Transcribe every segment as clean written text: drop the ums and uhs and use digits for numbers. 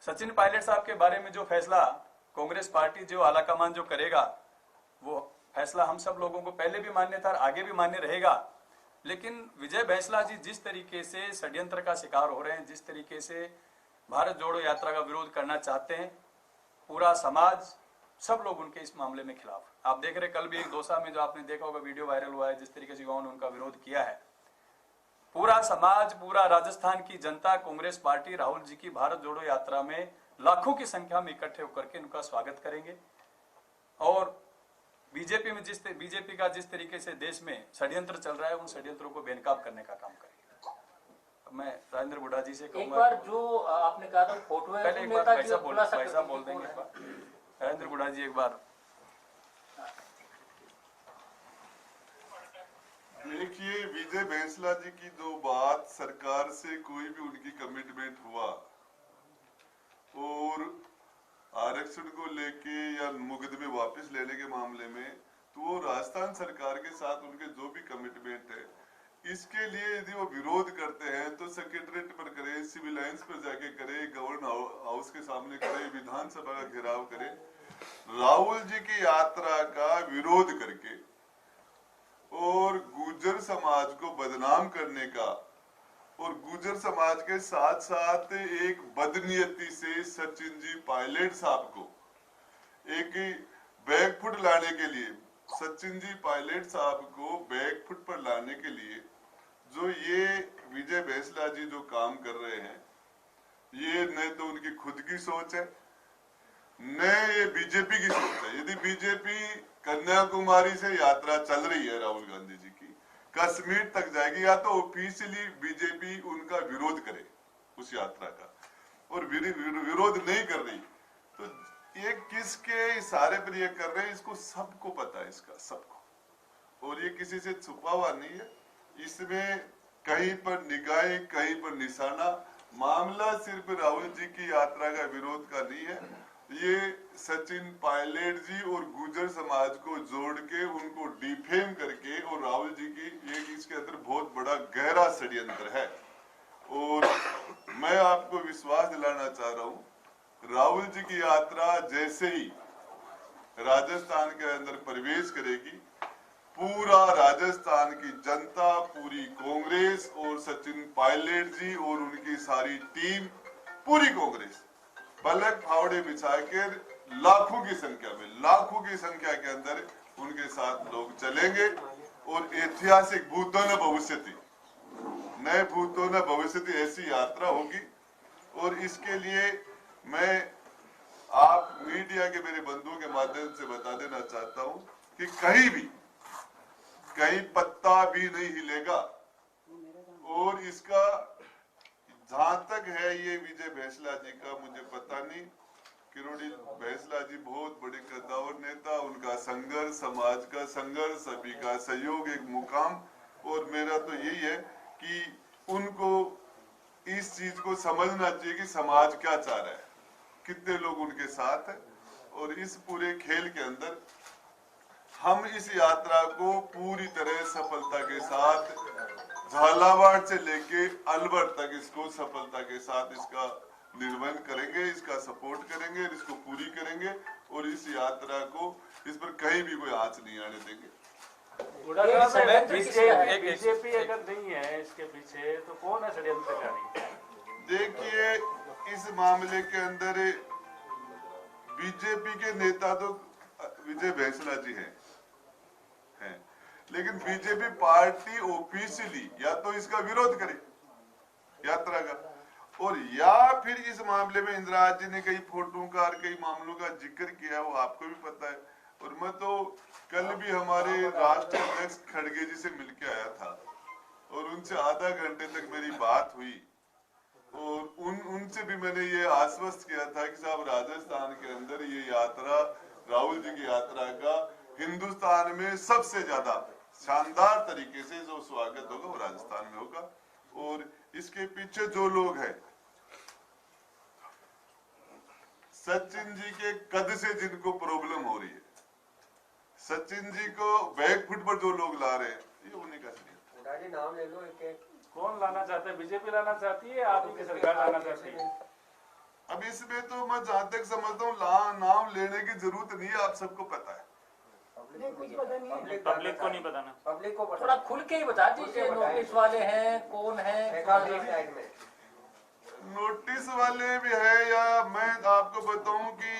सचिन पायलट साहब के बारे में जो फैसला कांग्रेस पार्टी जो आलाकमान जो करेगा, वो फैसला हम सब लोगों को पहले भी मान्य था, आगे भी मान्य रहेगा। लेकिन विजय बैंसला जी जिस तरीके से षड्यंत्र का शिकार हो रहे हैं, जिस तरीके से भारत जोड़ो यात्रा का विरोध करना चाहते हैं, पूरा समाज, सब लोग उनके इस मामले में खिलाफ। आप देख रहे कल भी एक दौसा में जो आपने देखा होगा वीडियो वायरल हुआ है, जिस तरीके से युवाओं ने उनका विरोध किया है। पूरा समाज, पूरा राजस्थान की जनता कांग्रेस पार्टी राहुल जी की भारत जोड़ो यात्रा में लाखों की संख्या में इकट्ठे होकर के उनका स्वागत करेंगे। और बीजेपी का जिस तरीके से देश में षड्यंत्र चल रहा है, उन षड्यंत्रों को बेनकाब करने का काम करेंगे। मैं राजेंद्र बुढ़ा जी से कहूंगा, एक बार जो आपने कहा था फोटो है, पहले एक बार पैसा बोल देंगे। राजेंद्र बुढ़ा जी एक बार। देखिए, विजय बैंसला जी की जो बात, सरकार से कोई भी उनकी कमिटमेंट हुआ और आरक्षण को लेके या मुकदमे वापस लेने के मामले में, तो वो राजस्थान सरकार के साथ उनके जो भी कमिटमेंट है, इसके लिए यदि वो विरोध करते हैं तो सेक्रेटरीट पर करे, सिविल लाइंस पर जाके करे, गवर्नर हाउस के सामने करे, विधानसभा का घेराव करे। राहुल जी की यात्रा का विरोध करके और गुर्जर समाज को बदनाम करने का, और गुर्जर समाज के साथ साथ एक बदनीयती से सचिन जी पायलट साहब को एक बैकफुट लाने के लिए, सचिन जी पायलट साहब को बैकफुट पर लाने के लिए जो ये विजय बैंसला जी जो काम कर रहे हैं, ये न तो उनकी खुद की सोच है, न ये बीजेपी की सोच है। यदि बीजेपी कन्याकुमारी से यात्रा चल रही है राहुल गांधी जी की, कश्मीर तक जाएगी, या तो ऑफिशियली बीजेपी उनका विरोध करे उस यात्रा का, और विरोध नहीं कर रही, तो ये किसके इशारे पर ये कर रहे हैं, इसको सबको पता है, इसका सबको, और ये किसी से छुपा हुआ नहीं है। इसमें कहीं पर निगाहें, कहीं पर निशाना। मामला सिर्फ राहुल जी की यात्रा का विरोध का नहीं है, ये सचिन पायलट जी और गुर्जर समाज को जोड़ के उनको डिफेम करके, और राहुल जी की ये इसके अंदर बहुत बड़ा गहरा षड्यंत्र है। और मैं आपको विश्वास दिलाना चाह रहा हूँ, राहुल जी की यात्रा जैसे ही राजस्थान के अंदर प्रवेश करेगी, पूरा राजस्थान की जनता, पूरी कांग्रेस और सचिन पायलट जी और उनकी सारी टीम, पूरी कांग्रेस पलक फावड़े बिछाकर लाखों की संख्या के अंदर उनके साथ लोग चलेंगे, और ऐतिहासिक भूतो न भविष्यति, नए भूतो न भविष्यति ऐसी यात्रा होगी। और इसके लिए मैं आप मीडिया के मेरे बंधुओं के माध्यम से बता देना चाहता हूं कि कहीं पत्ता भी नहीं हिलेगा। और इसका जहां तक है ये विजय बैंसला जी का, मुझे पता नहीं, किरोड़ी बैंसला जी बहुत बड़े कद्दावर नेता, उनका संघर्ष, समाज का संघर्ष, सभी का सहयोग, एक मुकाम। और मेरा तो यही है कि उनको इस चीज को समझना चाहिए कि समाज क्या चाह रहा है, कितने लोग उनके साथ है, और इस पूरे खेल के अंदर हम इस यात्रा को पूरी तरह सफलता के साथ, झालावाड़ से लेके अलवर तक इसको सफलता के साथ इसका निर्वहन करेंगे, इसका सपोर्ट करेंगे, इसको पूरी करेंगे, और इस यात्रा को, इस पर कहीं भी कोई आंच नहीं आने देंगे। बीजेपी अगर नहीं है इसके पीछे, तो कौन है षड्यंत्रकारी? देखिए, इस मामले के अंदर बीजेपी के नेता तो विजय बैंसला जी हैं, लेकिन बीजेपी पार्टी ऑफिशियली या तो इसका विरोध करे यात्रा का, और या फिर इस मामले में इंदिरा जी ने कई फोटो का और कई मामलों का जिक्र किया, वो आपको भी पता है। और मैं तो कल भी हमारे राष्ट्रीय अध्यक्ष खड़गे जी से मिलके आया था, और उनसे आधा घंटे तक मेरी बात हुई, और उनसे भी मैंने ये आश्वस्त किया था कि साहब, राजस्थान के अंदर ये यात्रा, राहुल जी की यात्रा का हिंदुस्तान में सबसे ज्यादा शानदार तरीके से जो स्वागत होगा वो राजस्थान में होगा। और इसके पीछे जो लोग हैं, सचिन जी के कद से जिनको प्रॉब्लम हो रही है, सचिन जी को बैकफुट पर जो लोग ला रहे हैं, ये उन्हीं का षड्यंत्र। नाम ले लो, एक कौन लाना चाहते हैं? बीजेपी लाना चाहती है, आप ही की सरकार लाना चाहती है? अब इसमें तो मैं जहां तक समझता हूँ नाम लेने की जरूरत नहीं है, आप सबको पता है। नहीं, कुछ पता नहीं है। पब्लिक को नहीं बताना। पब्लिक को थोड़ा खुल के ही बता दीजिए, नोटिस वाले हैं कौन है। साइड में नोटिस वाले भी है, या मैं आपको बताऊं कि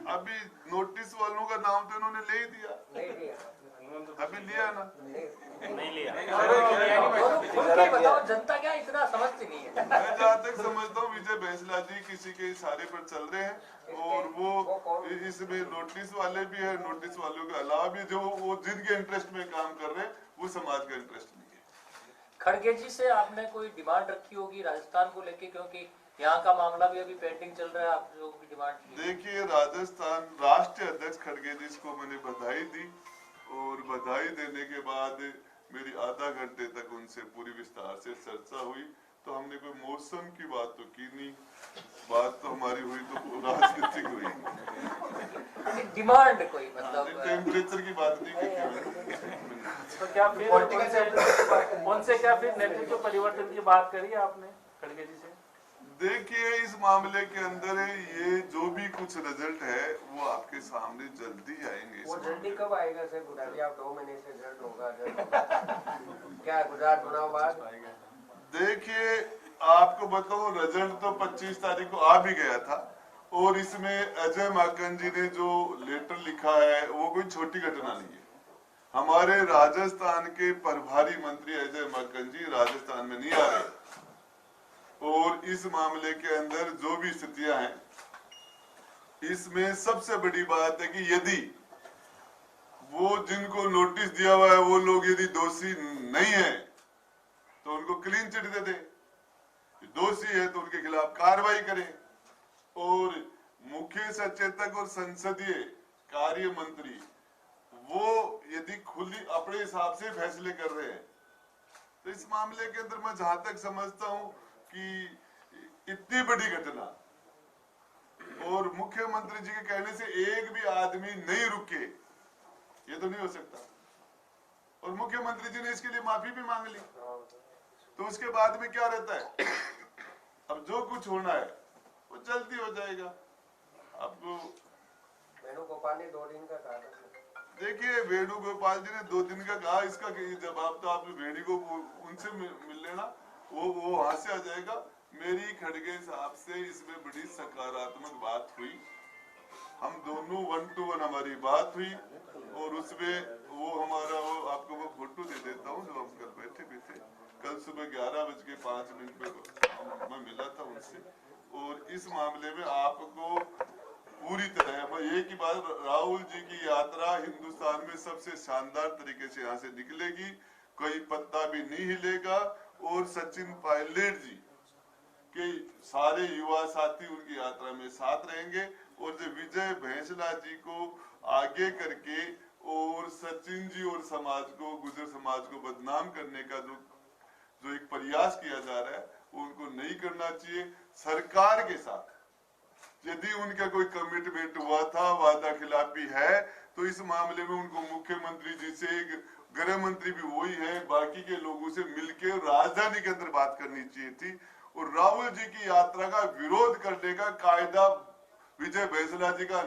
अभी नोटिस वालों का नाम तो इन्होंने ले ही दिया, नहीं दिया, अभी लिया ना। नहीं लिया। खुल के ही बताओ, जनता क्या इतना समझती नहीं है। मैं जहाँ तक समझता हूँ विजय बैंसला जी किसी के इशारे पर चल रहे हैं, और वो इसमें नोटिस वाले भी है, नोटिस वालों के अलावा भी जो वो जिनके इंटरेस्ट में काम कर रहे हैं वो समाज का इंटरेस्ट नहीं है। खड़गे जी से आपने कोई डिमांड रखी होगी राजस्थान को लेके, क्योंकि यहाँ का मामला भी अभी पेंडिंग चल रहा है, आप जो भी डिमांड की। देखिए, राजस्थान राष्ट्रीय अध्यक्ष खड़गे जी को मैंने बधाई दी, और बधाई देने के बाद मेरी आधा घंटे तक उनसे पूरी विस्तार से चर्चा हुई। तो हमने कोई मौसम की बात तो की नहीं, बात तो हमारी हुई तो राजनीतिक हुई, डिमांड कोई मतलब टेम्परेचर की बात नहीं की मैंने। तो क्या फिर उनसे क्या फिर नेतृत्व परिवर्तन की बात करी आपने खड़गे जी से? देखिए, इस मामले के अंदर ये जो भी कुछ रिजल्ट है वो आपके सामने जल्दी आएंगे। वो जल्दी कब आएगा सर? गुजरात आप 2 महीने से रिजल्ट होगा क्या गुजरात चुनाव बाद? देखिए, आपको बताऊं, रिजल्ट तो 25 तारीख को आ भी गया था, और इसमें अजय माकन जी ने जो लेटर लिखा है वो कोई छोटी घटना नहीं है। हमारे राजस्थान के प्रभारी मंत्री अजय माकन जी राजस्थान में नहीं आ रहे, और इस मामले के अंदर जो भी स्थितियां हैं, इसमें सबसे बड़ी बात है कि यदि वो जिनको नोटिस दिया हुआ है वो लोग यदि दोषी नहीं है तो उनको क्लीन चिट दे दे, दोषी है तो उनके खिलाफ कार्रवाई करें। और मुख्य सचेतक और संसदीय कार्य मंत्री वो यदि खुली अपने हिसाब से फैसले कर रहे हैं, तो इस मामले के अंदर मैं जहां तक समझता हूं कि इतनी बड़ी घटना और मुख्यमंत्री जी के कहने से एक भी आदमी नहीं रुके, ये तो नहीं हो सकता। और मुख्यमंत्री जी ने इसके लिए माफी भी मांग ली, तो उसके बाद में क्या रहता है, अब जो कुछ होना है वो जल्दी हो जाएगा। अब वेणुगोपाल ने 2 दिन का कहा। देखिए, वेणुगोपाल जी ने 2 दिन का कहा, इसका जवाब तो आप वेणी को उनसे मिल लेना, वो वहां से आ जाएगा। मेरी खड़गे साहब से इसमें बड़ी सकारात्मक बात हुई, हम दोनों 1 to 1 हमारी बात हुई, और उसमें वो हमारा वो आपको वो फोटो दे देता हूँ जो हम कल बैठे भी थे। कल सुबह 11:05 पे मैं मिला था उनसे, और इस मामले में आपको पूरी तरह एक ही बात, राहुल जी की यात्रा हिंदुस्तान में सबसे शानदार तरीके से यहाँ से निकलेगी, कोई पत्ता भी नहीं हिलेगा, और सचिन पायलट जी के सारे युवा साथी उनकी यात्रा में साथ रहेंगे। और जो विजय बैंसला जी को आगे करके और सचिन जी और समाज को, गुर्जर समाज को बदनाम करने का जो एक प्रयास किया जा रहा है, वो उनको नहीं करना चाहिए। सरकार के साथ यदि उनका कोई कमिटमेंट हुआ था, वादा खिलाफी है, तो इस मामले में उनको मुख्यमंत्री जी से, गृह मंत्री भी वही है, बाकी के लोगों से मिलकर राजधानी के अंदर बात करनी चाहिए थी। और राहुल जी की यात्रा का विरोध करने का कायदा विजय बैंसला जी का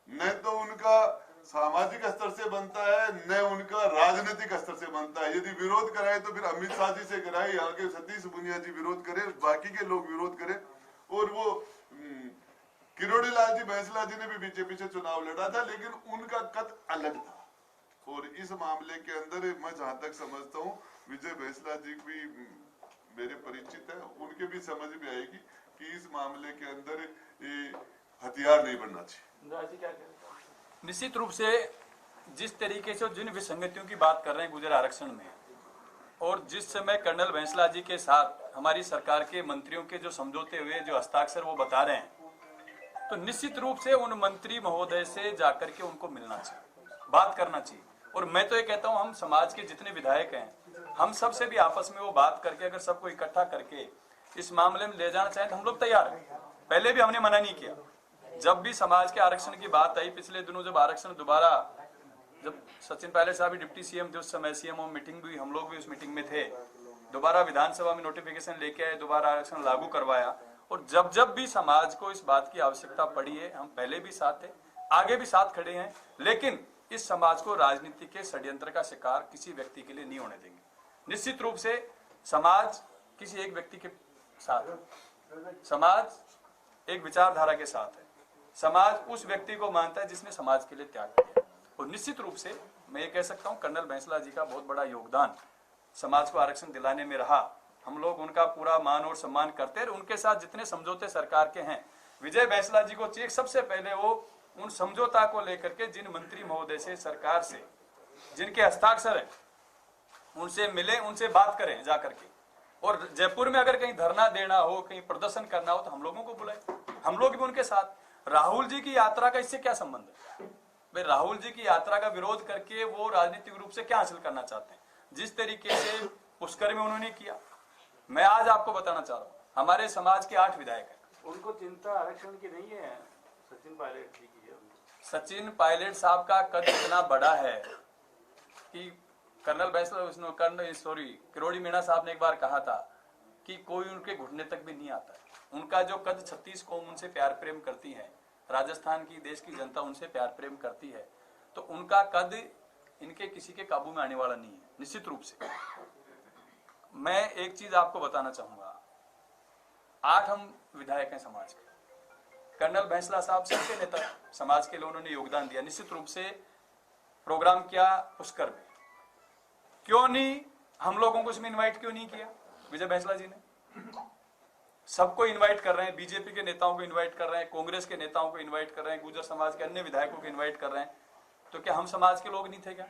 न तो उनका सामाजिक स्तर से बनता है, न उनका राजनीतिक स्तर से बनता है। यदि विरोध कराए तो फिर अमित शाह जी से कराए, यहाँ के सतीश पुनिया जी विरोध करे, बाकी के लोग विरोध करें। और वो किरोड़ी लाल जी बैंसला जी ने भी बीजेपी से चुनाव लड़ा था, लेकिन उनका कद अलग था। और इस मामले के अंदर मैं जहां तक समझता हूँ विजय बैंसला जी भी मेरे परिचित है, उनके भी समझ में आएगी कि इस मामले के अंदर हथियार नहीं बनना चाहिए। निश्चित रूप से जिस तरीके से जिन विसंगतियों की बात कर रहे हैं गुर्जर आरक्षण में, और जिस समय कर्नल बैंसला जी के साथ हमारी सरकार के मंत्रियों के जो समझौते हुए, जो हस्ताक्षर वो बता रहे हैं, तो निश्चित रूप से उन मंत्री महोदय से जाकर के उनको मिलना चाहिए, बात करना चाहिए। और मैं तो ये कहता हूँ, हम समाज के जितने विधायक हैं, हम सब से भी आपस में वो बात करके अगर सबको इकट्ठा करके इस मामले में ले जाना चाहें तो हम लोग तैयार हैं। पहले भी हमने मना नहीं किया, जब भी समाज के आरक्षण की बात आई पिछले दिनों, जब आरक्षण दोबारा, जब सचिन पायलट साहब डिप्टी सीएम थे उस समय, सीएमओ मीटिंग भी, हम लोग भी उस मीटिंग में थे, दोबारा विधानसभा में नोटिफिकेशन लेके आए, दोबारा आरक्षण लागू करवाया, और जब जब भी समाज को इस बात की आवश्यकता पड़ी है, हम पहले भी साथ थे, आगे भी साथ खड़े हैं, लेकिन इस समाज को राजनीति के षड्यंत्र का शिकार किसी व्यक्ति के लिए नहीं होने देंगे। निश्चित रूप से समाज किसी एक व्यक्ति के साथ है, समाज एक विचारधारा के साथ है, समाज उस व्यक्ति को मानता है जिसने समाज के लिए त्याग किया। और निश्चित रूप से मैं ये कह सकता हूँ, कर्नल बैंसला जी का बहुत बड़ा योगदान समाज को आरक्षण दिलाने में रहा। हम लोग उनका पूरा मान और सम्मान करते हैं। उनके साथ जितने समझौते सरकार के हैं, विजय बैंसला जी को चाहिए सबसे पहले वो उन समझौता को लेकर के जिन मंत्री महोदय से, सरकार से जिनके हस्ताक्षर है, उनसे मिले, उनसे बात करें जा करके। और जयपुर में अगर कहीं धरना देना हो, कहीं प्रदर्शन करना हो, तो हम लोगों को बुलाए, हम लोग भी उनके साथ। राहुल जी की यात्रा का इससे क्या संबंध है भाई? राहुल जी की यात्रा का विरोध करके वो राजनीतिक रूप से क्या हासिल करना चाहते हैं? जिस तरीके से पुष्कर में उन्होंने किया, मैं आज आपको बताना चाह रहा हूँ, हमारे समाज के 8 विधायक हैं। उनको चिंता आरक्षण की नहीं है, सचिन पायलट जी की है। सचिन पायलट साहब का कद इतना बड़ा है कि कर्नल बैंसला, किरोड़ी मीणा साहब ने एक बार कहा था कि कोई उनके घुटने तक भी नहीं आता है। उनका जो कद, 36 कौम उनसे प्यार प्रेम करती है, राजस्थान की देश की जनता उनसे प्यार प्रेम करती है, तो उनका कद इनके किसी के काबू में आने वाला नहीं है। निश्चित रूप से मैं एक चीज आपको बताना चाहूंगा, 8 हम विधायक हैं समाज के। कर्नल बैंसला साहब सबके नेता, समाज के लिए उन्होंने योगदान दिया। निश्चित रूप से प्रोग्राम किया पुष्कर में, क्यों नहीं हम लोगों को इसमें इनवाइट क्यों नहीं किया विजय बैंसला जी ने? सबको इनवाइट कर रहे हैं, बीजेपी के नेताओं को इनवाइट कर रहे हैं, कांग्रेस के नेताओं को इनवाइट कर रहे हैं, गुर्जर समाज के अन्य विधायकों को इनवाइट कर रहे हैं। तो क्या हम समाज के लोग नहीं थे क्या?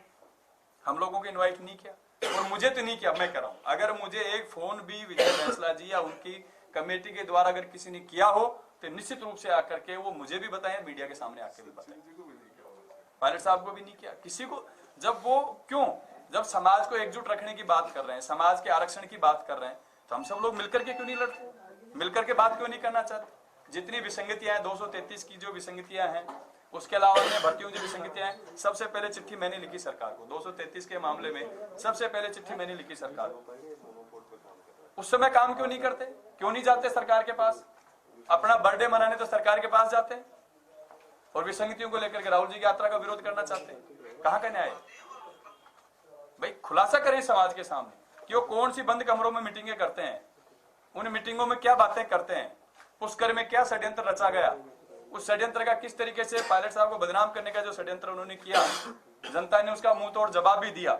हम लोगों को इनवाइट नहीं किया? और मुझे तो नहीं किया, मैं कह रहा हूं, अगर मुझे एक फोन भी विजय बैंसला जी या उनकी कमेटी के द्वारा अगर किसी ने किया हो तो निश्चित रूप से आकर के वो मुझे भी बताएं, मीडिया के सामने आकर भी बताएं। पायलट साहब को भी नहीं किया, किसी को। जब वो क्यों, जब समाज को एकजुट रखने की बात कर रहे हैं, समाज के आरक्षण की बात कर रहे हैं, तो हम सब लोग मिलकर के क्यों नहीं लड़ते, मिलकर के बात क्यों नहीं करना चाहते? जितनी विसंगतियां हैं, 233 की जो विसंगतियां हैं, उसके अलावा अन्य भर्तियों की विसंगतियां हैं, सबसे पहले चिट्ठी मैंने लिखी सरकार को। 233 के मामले में सबसे पहले चिट्ठी मैंने लिखी सरकार को। उस समय काम क्यों नहीं करते, क्यों नहीं जाते सरकार के पास? अपना बर्थडे मनाने तो सरकार के पास जाते हैं, और विसंगतियों को लेकर के राहुल जी की यात्रा का विरोध करना चाहते हैं। कहां का न्याय भाई? खुलासा करें समाज के सामने कि वो कौन सी बंद कमरों में मीटिंगें करते हैं, उन मीटिंगों में क्या बातें करते हैं, पुष्कर में क्या षड्यंत्र रचा गया, उस षड्यंत्र का किस तरीके से पायलट साहब को बदनाम करने का जो षड्यंत्र उन्होंने किया, जनता ने उसका मुंह तोड़ जवाब भी दिया।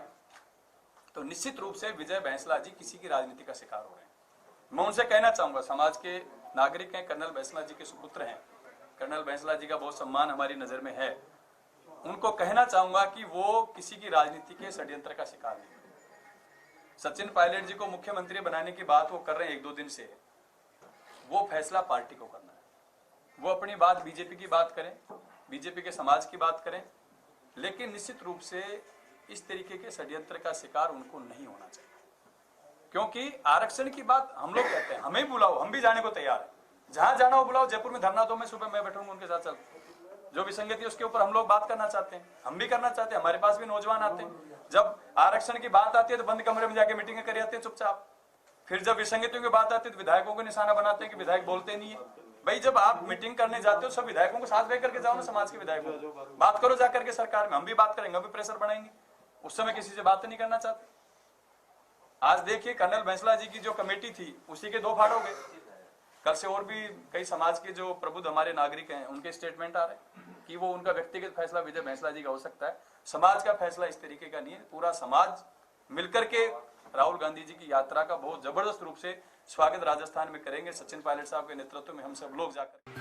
तो निश्चित रूप से विजय बैंसला जी किसी की राजनीति का शिकार हो रहे हैं। मैं उनसे कहना चाहूंगा, समाज के नागरिक हैं, कर्नल बैंसला जी के सुपुत्र हैं, कर्नल बैंसला जी का बहुत सम्मान हमारी नजर में है, उनको कहना चाहूंगा कि वो किसी की राजनीति के षड्यंत्र का शिकार नहीं। सचिन पायलट जी को मुख्यमंत्री बनाने की बात वो कर रहे हैं 1-2 दिन से, वो फैसला पार्टी को करना है। वो अपनी बात बीजेपी की बात करें, बीजेपी के समाज की बात करें, लेकिन निश्चित रूप से इस तरीके के षड्यंत्र का शिकार उनको नहीं होना चाहिए। क्योंकि आरक्षण की बात हम लोग कहते हैं, हमें बुलाओ, हम भी जाने को तैयार है, जहां जाना हो बुलाओ। जयपुर में धरना दो, मैं सुबह मैं बैठूंगा उनके साथ, चल जो विसंगति है उसके ऊपर हम लोग बात करना चाहते हैं, हम भी करना चाहते हैं। हमारे पास भी नौजवान आते हैं, जब आरक्षण की बात आती है तो बंद कमरे में जाके मीटिंगें कर आते हैं चुपचाप। फिर जब विसंगतियों की बात आती है तो विधायकों को निशाना बनाते हैं कि विधायक बोलते नहीं है। भाई जब आप मीटिंग करने जाते हो, सब विधायकों को साथ लेकर के जाओ ना, समाज के विधायकों को बात करो जाकर के सरकार में। हम भी बात करेंगे, हम भी प्रेशर बनाएंगे। उस समय किसी से बात नहीं करना चाहते। आज देखिए कर्नल बैंसला जी की जो कमेटी थी उसी के 2 फाड़ हो गए। कल से और भी कई समाज के जो प्रबुद्ध हमारे नागरिक हैं उनके स्टेटमेंट आ रहे हैं कि वो उनका व्यक्तिगत फैसला विजय बैंसला जी का हो सकता है, समाज का फैसला इस तरीके का नहीं है। पूरा समाज मिलकर के राहुल गांधी जी की यात्रा का बहुत जबरदस्त रूप से स्वागत राजस्थान में करेंगे। सचिन पायलट साहब के नेतृत्व में हम सब लोग जाकर